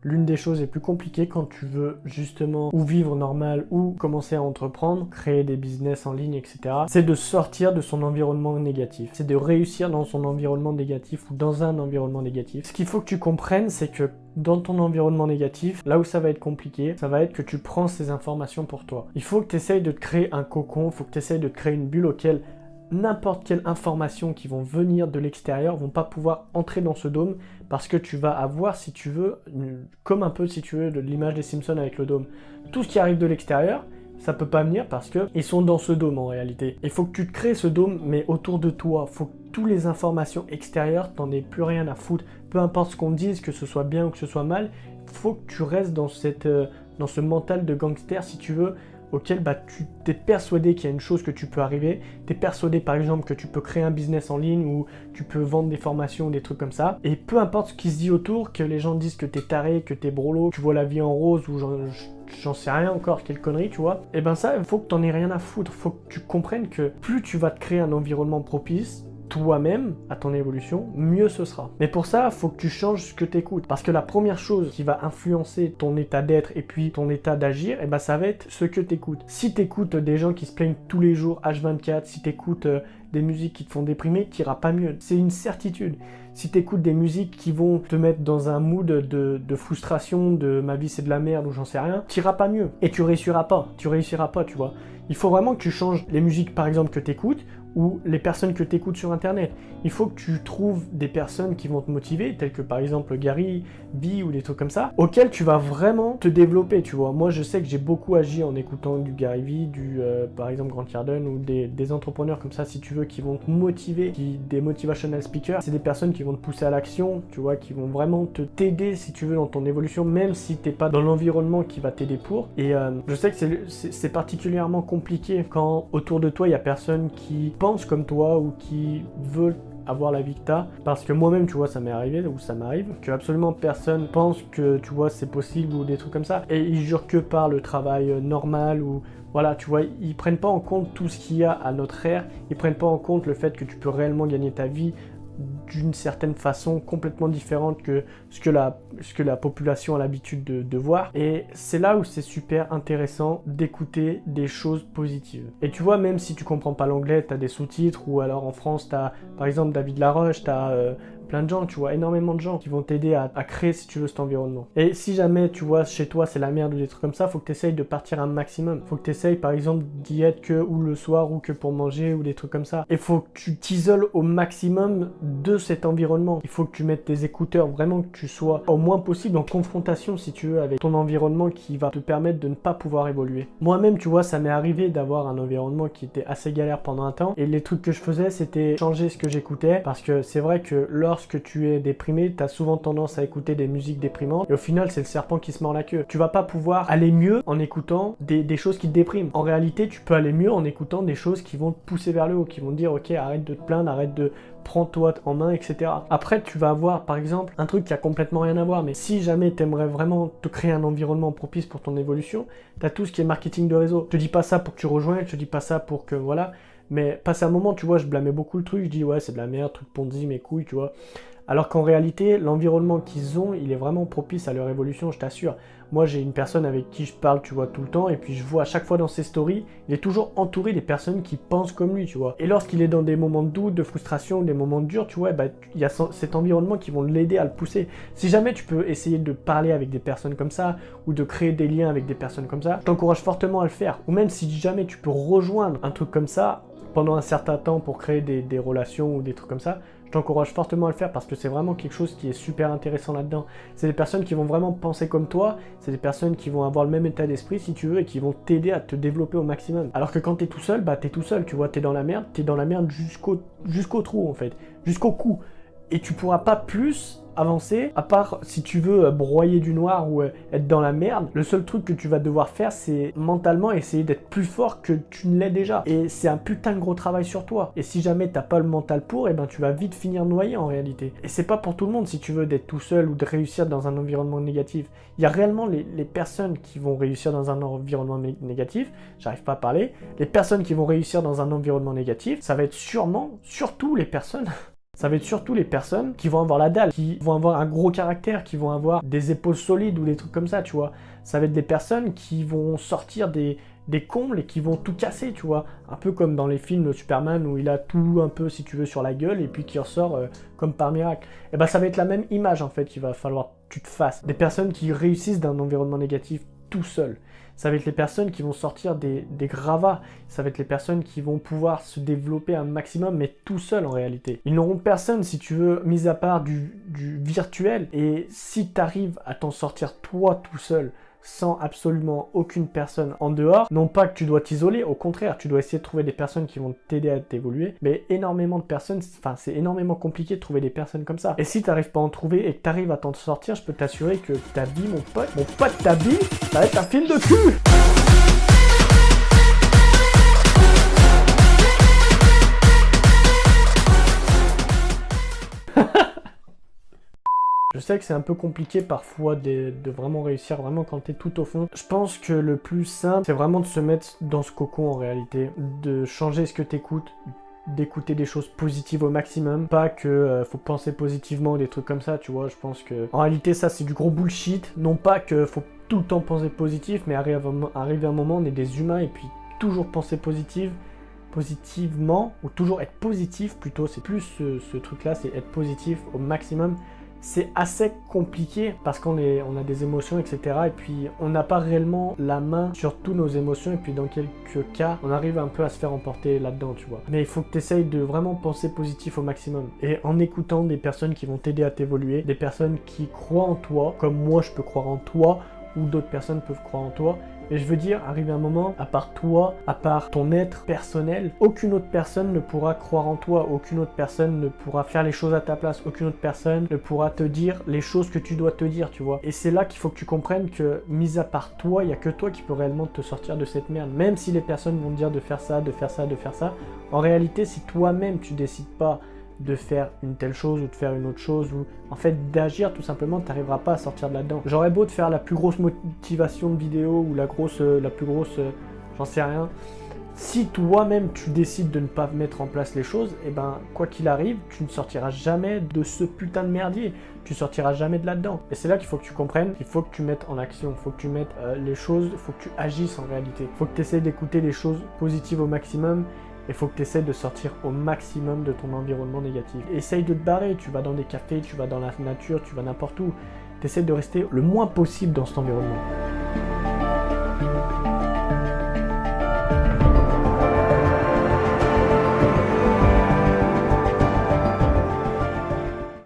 L'une des choses les plus compliquées quand tu veux justement ou vivre normal ou commencer à entreprendre, créer des business en ligne, etc., c'est de sortir de son environnement négatif. C'est de réussir dans son environnement négatif ou dans un environnement négatif. Ce qu'il faut que tu comprennes, c'est que dans ton environnement négatif, là où ça va être compliqué, ça va être que tu prends ces informations pour toi. Il faut que tu essayes de te créer un cocon, il faut que tu essayes de te créer une bulle auquel n'importe quelle information qui vont venir de l'extérieur vont pas pouvoir entrer dans ce dôme parce que tu vas avoir, si tu veux, comme un peu, si tu veux, de l'image des Simpsons avec le dôme. Tout ce qui arrive de l'extérieur, ça peut pas venir parce que ils sont dans ce dôme en réalité. Il faut que tu te crées ce dôme, mais autour de toi. Il faut que toutes les informations extérieures, t'en aies plus rien à foutre. Peu importe ce qu'on te dise, que ce soit bien ou que ce soit mal, il faut que tu restes dans ce mental de gangster, si tu veux, auquel tu t'es persuadé qu'il y a une chose que tu peux arriver, tu es persuadé par exemple que tu peux créer un business en ligne ou tu peux vendre des formations ou des trucs comme ça, et peu importe ce qui se dit autour, que les gens disent que t'es taré, que t'es brolo, que tu vois la vie en rose ou j'en sais rien encore, quelle connerie, tu vois, et ben ça, il faut que t'en aies rien à foutre, faut que tu comprennes que plus tu vas te créer un environnement propice, toi-même, à ton évolution, mieux ce sera. Mais pour ça, il faut que tu changes ce que tu écoutes. Parce que la première chose qui va influencer ton état d'être et puis ton état d'agir, et ben ça va être ce que tu écoutes. Si tu écoutes des gens qui se plaignent tous les jours, H24, si tu écoutes des musiques qui te font déprimer, tu n'iras pas mieux. C'est une certitude. Si tu écoutes des musiques qui vont te mettre dans un mood de frustration, de ma vie c'est de la merde ou j'en sais rien, tu n'iras pas mieux. Et tu réussiras pas, tu vois. Il faut vraiment que tu changes les musiques par exemple que tu écoutes ou les personnes que tu écoutes sur internet. Il faut que tu trouves des personnes qui vont te motiver, telles que par exemple Gary, B ou des trucs comme ça, auxquels tu vas vraiment te développer, tu vois. Moi je sais que j'ai beaucoup agi en écoutant du Gary V, par exemple Grant Cardone ou des entrepreneurs comme ça, si tu veux, qui vont te motiver, des motivational speakers. C'est des personnes qui vont te pousser à l'action, tu vois, qui vont vraiment t'aider, si tu veux, dans ton évolution, même si t'es pas dans l'environnement qui va t'aider pour. Et je sais que c'est particulièrement compliqué quand autour de toi il y a personne qui pense comme toi ou qui veulent avoir la vie que t'as, parce que moi-même, tu vois, ça m'est arrivé ou ça m'arrive que absolument personne pense que, tu vois, c'est possible ou des trucs comme ça, et ils jurent que par le travail normal ou voilà, tu vois, ils prennent pas en compte tout ce qu'il y a à notre ère, ils prennent pas en compte le fait que tu peux réellement gagner ta vie d'une certaine façon complètement différente que ce que la population a l'habitude de voir. Et c'est là où c'est super intéressant d'écouter des choses positives. Et tu vois, même si tu comprends pas l'anglais, tu as des sous-titres, ou alors en France, tu as par exemple David Laroche, tu as plein de gens, tu vois, énormément de gens qui vont t'aider à créer, si tu veux, cet environnement. Et si jamais, tu vois, chez toi, c'est la merde ou des trucs comme ça, faut que tu essayes de partir un maximum. Faut que tu essayes, par exemple, d'y être que ou le soir ou que pour manger ou des trucs comme ça. Et faut que tu t'isoles au maximum de cet environnement. Il faut que tu mettes tes écouteurs, vraiment que tu sois au moins possible en confrontation, si tu veux, avec ton environnement qui va te permettre de ne pas pouvoir évoluer. Moi-même, tu vois, ça m'est arrivé d'avoir un environnement qui était assez galère pendant un temps. Et les trucs que je faisais, c'était changer ce que j'écoutais. Parce que c'est vrai que lorsque tu es déprimé, tu as souvent tendance à écouter des musiques déprimantes. Et au final, c'est le serpent qui se mord la queue. Tu vas pas pouvoir aller mieux en écoutant des choses qui te dépriment. En réalité, tu peux aller mieux en écoutant des choses qui vont te pousser vers le haut, qui vont te dire, ok, arrête de te plaindre, arrête de prends-toi en main, etc. Après, tu vas avoir, par exemple, un truc qui a complètement rien à voir, mais si jamais tu aimerais vraiment te créer un environnement propice pour ton évolution, tu as tout ce qui est marketing de réseau. Je te dis pas ça pour que tu rejoignes, je te dis pas ça pour que, voilà, mais passé un moment, tu vois, je blâmais beaucoup le truc, je dis, ouais, c'est de la merde, truc Ponzi, mes couilles, tu vois. Alors qu'en réalité, l'environnement qu'ils ont, il est vraiment propice à leur évolution, je t'assure. Moi, j'ai une personne avec qui je parle, tu vois, tout le temps, et puis je vois à chaque fois dans ses stories, il est toujours entouré des personnes qui pensent comme lui, tu vois. Et lorsqu'il est dans des moments de doute, de frustration, des moments durs, tu vois, il y a cet environnement qui vont l'aider à le pousser. Si jamais tu peux essayer de parler avec des personnes comme ça, ou de créer des liens avec des personnes comme ça, je t'encourage fortement à le faire. Ou même si jamais tu peux rejoindre un truc comme ça, pendant un certain temps pour créer des relations ou des trucs comme ça, je t'encourage fortement à le faire parce que c'est vraiment quelque chose qui est super intéressant là-dedans. C'est des personnes qui vont vraiment penser comme toi, c'est des personnes qui vont avoir le même état d'esprit si tu veux et qui vont t'aider à te développer au maximum. Alors que quand t'es tout seul, t'es tout seul, tu vois, t'es dans la merde jusqu'au trou en fait, jusqu'au cou. Et tu pourras pas plus avancer, à part si tu veux broyer du noir ou être dans la merde. Le seul truc que tu vas devoir faire, c'est mentalement essayer d'être plus fort que tu ne l'es déjà. Et c'est un putain de gros travail sur toi. Et si jamais t'as pas le mental pour, et ben tu vas vite finir noyé en réalité. Et c'est pas pour tout le monde si tu veux d'être tout seul ou de réussir dans un environnement négatif. Il y a réellement les personnes qui vont réussir dans un environnement négatif, j'arrive pas à parler, les personnes qui vont réussir dans un environnement négatif, ça va être surtout les personnes Ça va être surtout les personnes qui vont avoir la dalle, qui vont avoir un gros caractère, qui vont avoir des épaules solides ou des trucs comme ça, tu vois. Ça va être des personnes qui vont sortir des combles et qui vont tout casser, tu vois. Un peu comme dans les films de Superman où il a tout un peu, si tu veux, sur la gueule et puis qui ressort comme par miracle. Et ben ça va être la même image en fait qu'il va falloir que tu te fasses. Des personnes qui réussissent d'un environnement négatif tout seul. Ça va être les personnes qui vont sortir des gravats. Ça va être les personnes qui vont pouvoir se développer un maximum, mais tout seul en réalité. Ils n'auront personne, si tu veux, mis à part du virtuel. Et si tu arrives à t'en sortir toi tout seul, sans absolument aucune personne en dehors, non pas que tu dois t'isoler, au contraire, tu dois essayer de trouver des personnes qui vont t'aider à t'évoluer, mais énormément de personnes, enfin c'est énormément compliqué de trouver des personnes comme ça. Et si tu n'arrives pas à en trouver et que tu arrives à t'en sortir, je peux t'assurer que ta vie, mon pote, ta vie, ça va être un film de cul. Je sais que c'est un peu compliqué parfois de vraiment réussir, vraiment quand t'es tout au fond. Je pense que le plus simple, c'est vraiment de se mettre dans ce cocon en réalité, de changer ce que t'écoutes, d'écouter des choses positives au maximum, pas que faut penser positivement ou des trucs comme ça, tu vois. Je pense que en réalité ça c'est du gros bullshit, non pas que faut tout le temps penser positif, mais arriver un moment on est des humains et puis toujours penser positivement, ou toujours être positif plutôt, c'est plus ce truc là, c'est être positif au maximum. C'est assez compliqué parce qu'on a des émotions, etc. Et puis on n'a pas réellement la main sur toutes nos émotions. Et puis dans quelques cas, on arrive un peu à se faire emporter là-dedans, tu vois. Mais il faut que tu essayes de vraiment penser positif au maximum. Et en écoutant des personnes qui vont t'aider à t'évoluer, des personnes qui croient en toi, comme moi je peux croire en toi, ou d'autres personnes peuvent croire en toi. Et je veux dire, arriver un moment, à part toi, à part ton être personnel, aucune autre personne ne pourra croire en toi, aucune autre personne ne pourra faire les choses à ta place, aucune autre personne ne pourra te dire les choses que tu dois te dire, tu vois. Et c'est là qu'il faut que tu comprennes que, mis à part toi, il n'y a que toi qui peux réellement te sortir de cette merde. Même si les personnes vont te dire de faire ça, de faire ça, de faire ça, en réalité, si toi-même tu décides pas de faire une telle chose ou de faire une autre chose, ou en fait d'agir tout simplement, tu n'arriveras pas à sortir de là-dedans. J'aurais beau te faire la plus grosse motivation de vidéo ou la plus grosse, j'en sais rien. Si toi-même tu décides de ne pas mettre en place les choses, et ben quoi qu'il arrive, tu ne sortiras jamais de ce putain de merdier. Tu sortiras jamais de là-dedans. Et c'est là qu'il faut que tu comprennes, il faut que tu mettes en action, il faut que tu mettes les choses, il faut que tu agisses en réalité. Il faut que tu essaies d'écouter les choses positives au maximum. Il faut que tu essaies de sortir au maximum de ton environnement négatif. Essaye de te barrer, tu vas dans des cafés, tu vas dans la nature, tu vas n'importe où. Tu essaies de rester le moins possible dans cet environnement.